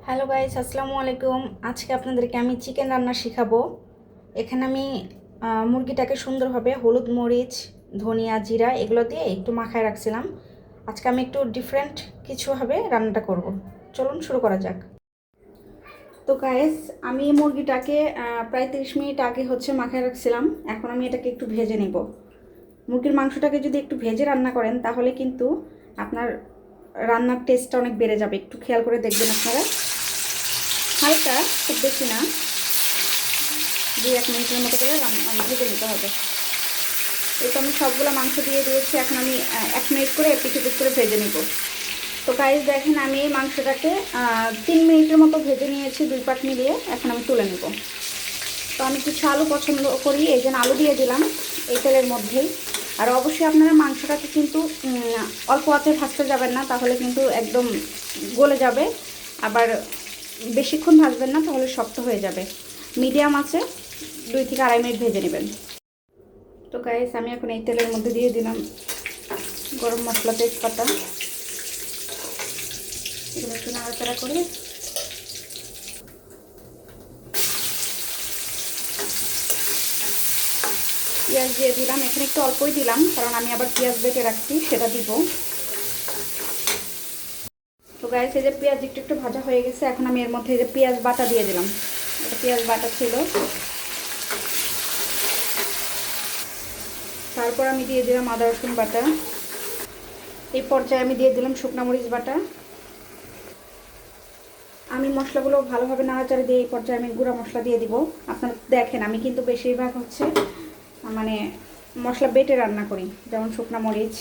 Hello guys, আসসালামু আলাইকুম। আজকে আপনাদেরকে আমি চিকেন রান্না শেখাবো। এখানে আমি মুরগিটাকে সুন্দরভাবে হলুদ, মরিচ, ধনিয়া, জিরা এগুলো দিয়ে একটু মাখায় রাখছিলাম। আজকে আমি একটু ডিফারেন্ট কিছুভাবে রান্নাটা করব। চলুন শুরু করা যাক। তো গাইস, আমি মুরগিটাকে প্রায় 30 মিনিট আগে মাখায় রাখছিলাম। এখন আমি এটাকে একটু ভেজে নিব। মুরগির মাংসটাকে যদি একটু ভেজে রান্না করেন তাহলে কিন্তু আপনার রান্নার টেস্টটা অনেক বেড়ে যাবে। একটু খেয়াল করে দেখবেন আপনারা। হালকা, খুব বেশি না, 2-1 মিনিটের মতো করে ভেজে নিতে হবে। এই তো আমি সবগুলো মাংস দিয়ে দিয়েছি। এখন আমি 1 মিনিট করে পিছু পিছ করে ভেজে নিব। তো গাইস দেখেন, আমি এই মাংসটাকে 3 মিনিটের মতো ভেজে নিয়েছি 2 পাট মিলিয়ে। এখন আমি তুলে নেব। তো আমি কিছু আলু পছন্দ করি, এই জন্য আলু দিয়ে দিলাম এই তেলের মধ্যেই। আর অবশ্যই আপনারা মাংসটাকে কিন্তু অল্প আঁচে ভাজতে যাবেন না, তাহলে কিন্তু একদম গলে যাবে। আবার বেশিক্ষণ ভাজবেন না, তাহলে শক্ত হয়ে যাবে। মিডিয়াম আছে 2 থেকে 2.5 মিনিট ভেজে নেবেন। তো গাইস, আমি এখন এই তেলের মধ্যে দিয়ে দিলাম গরম মশলা, তেজপাতা, এগুলো একটু নাড়াচাড়া করে পেঁয়াজ দিয়ে দিলাম। এখানে একটু অল্পই দিলাম, কারণ আমি আবার পেঁয়াজ বেটে রাখছি, সেটা দিব। তো গাইস, এই যে পেঁয়াজ একটু ভাজা হয়ে গেছে। এখন আমি এর মধ্যে এই যে পেঁয়াজ বাটা দিয়ে দিলাম। এটা পেঁয়াজ বাটা ছিল। তারপর আমি দিয়ে দিলাম আদা রসুন বাটা। এই পর্যায়ে আমি দিয়ে দিলাম শুকনা মরিচ বাটা। আমি মশলাগুলো ভালোভাবে নাড়াচাড়া দিয়ে এই পর্যায়ে আমি গুঁড়া মশলা দিয়ে দিব। আপনারা দেখেন, আমি কিন্তু বেশিরভাগ মানে মশলা বেটে রান্না করি, যেমন শুকনা মরিচ,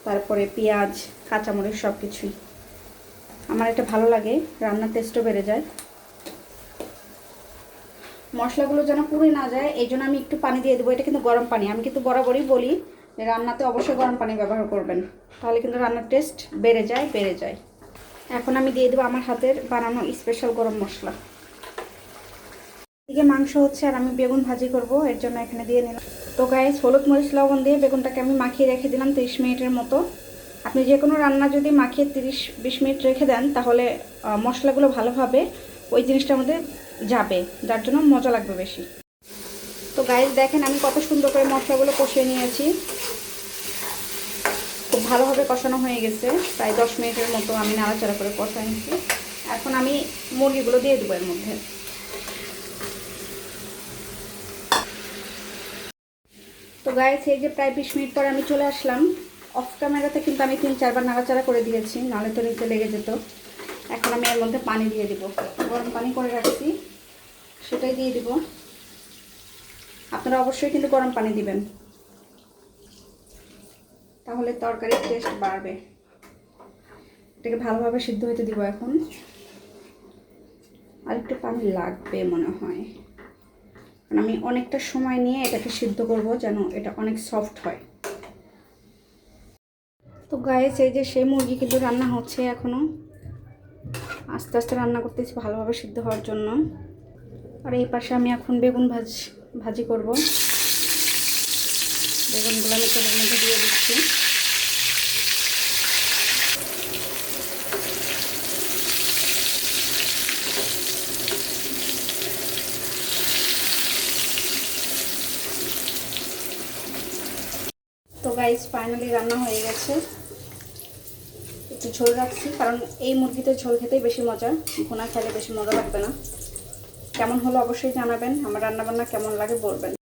তারপরে পেঁয়াজ, কাঁচামরিচ, সব কিছুই আমার এটা ভালো লাগে, রান্নার টেস্টও বেড়ে যায়। মশলাগুলো যেন পুড়ে না যায়, এই জন্য আমি একটু পানি দিয়ে দেবো। এটা কিন্তু গরম পানি। আমি কিন্তু বরাবরই বলি যে রান্নাতে অবশ্যই গরম পানি ব্যবহার করবেন, তাহলে কিন্তু রান্নার টেস্ট বেড়ে যায়। এখন আমি দিয়ে দেবো আমার হাতের বানানো স্পেশাল গরম মশলা। এদিকে মাংস হচ্ছে আর আমি বেগুন ভাজি করব, এর জন্য এখানে দিয়ে নিলাম। তো গাইস, হলুদ, মরিচ, লবণ দিয়ে বেগুনটাকে আমি মাখিয়ে রেখে দিলাম 30 মিনিটের মতো। আপনি যে কোনো রান্না যদি মাখিয়ে 30-20 মিনিট রেখে দেন, তাহলে মশলাগুলো ভালোভাবে ওই জিনিসটার মধ্যে যাবে, যার জন্য মজা লাগবে বেশি। তো গাইস দেখেন, আমি কত সুন্দর করে মশলাগুলো কষিয়ে নিয়েছি। খুব ভালোভাবে কষানো হয়ে গেছে। প্রায় 10 মিনিটের মতো আমি নাড়াচাড়া করে কষাই নিয়েছি। এখন আমি মুরগিগুলো দিয়ে দেবো এর মধ্যে। তো গাইস, এই যে প্রায় 20 মিনিট পরে আমি চলে আসলাম। অফ ক্যামেরাতে কিন্তু আমি 3-4 বার নাড়াচাড়া করে দিয়েছি, নাহলে তো নিচে লেগে যেত। এখন আমি এর মধ্যে পানি দিয়ে দিব। গরম পানি করে রাখছি, সেটাই দিয়ে দিব। আপনারা অবশ্যই কিন্তু গরম পানি দিবেন, তাহলে তরকারির টেস্ট বাড়বে। এটাকে ভালোভাবে সিদ্ধ হতে দিব। এখন আর একটু পানি লাগবে মনে হয়, কারণ আমি অনেকটা সময় নিয়ে এটাকে সিদ্ধ করব, যেন এটা অনেক সফট হয়। তো গাইস, এই যে সেই মুরগি কিন্তু রান্না হচ্ছে এখনো। আস্তে আস্তে রান্না করতেছি ভালোভাবে সিদ্ধ হওয়ার জন্য। আর এই পাশে আমি এখন বেগুন ভাজি করব। বেগুনগুলো আমি তেলের মধ্যে দিয়ে দিচ্ছি। তো গাইস, ফাইনালি রান্না হয়ে গেছে। একটু ঝোল রাখছি, কারণ এই মুরগিতে ঝোল খেতেই বেশি মজা, ভুনা খেলে বেশি মজা লাগবে না। কেমন হলো অবশ্যই জানাবেন। আমার রান্নাবান্না কেমন লাগে বলবেন।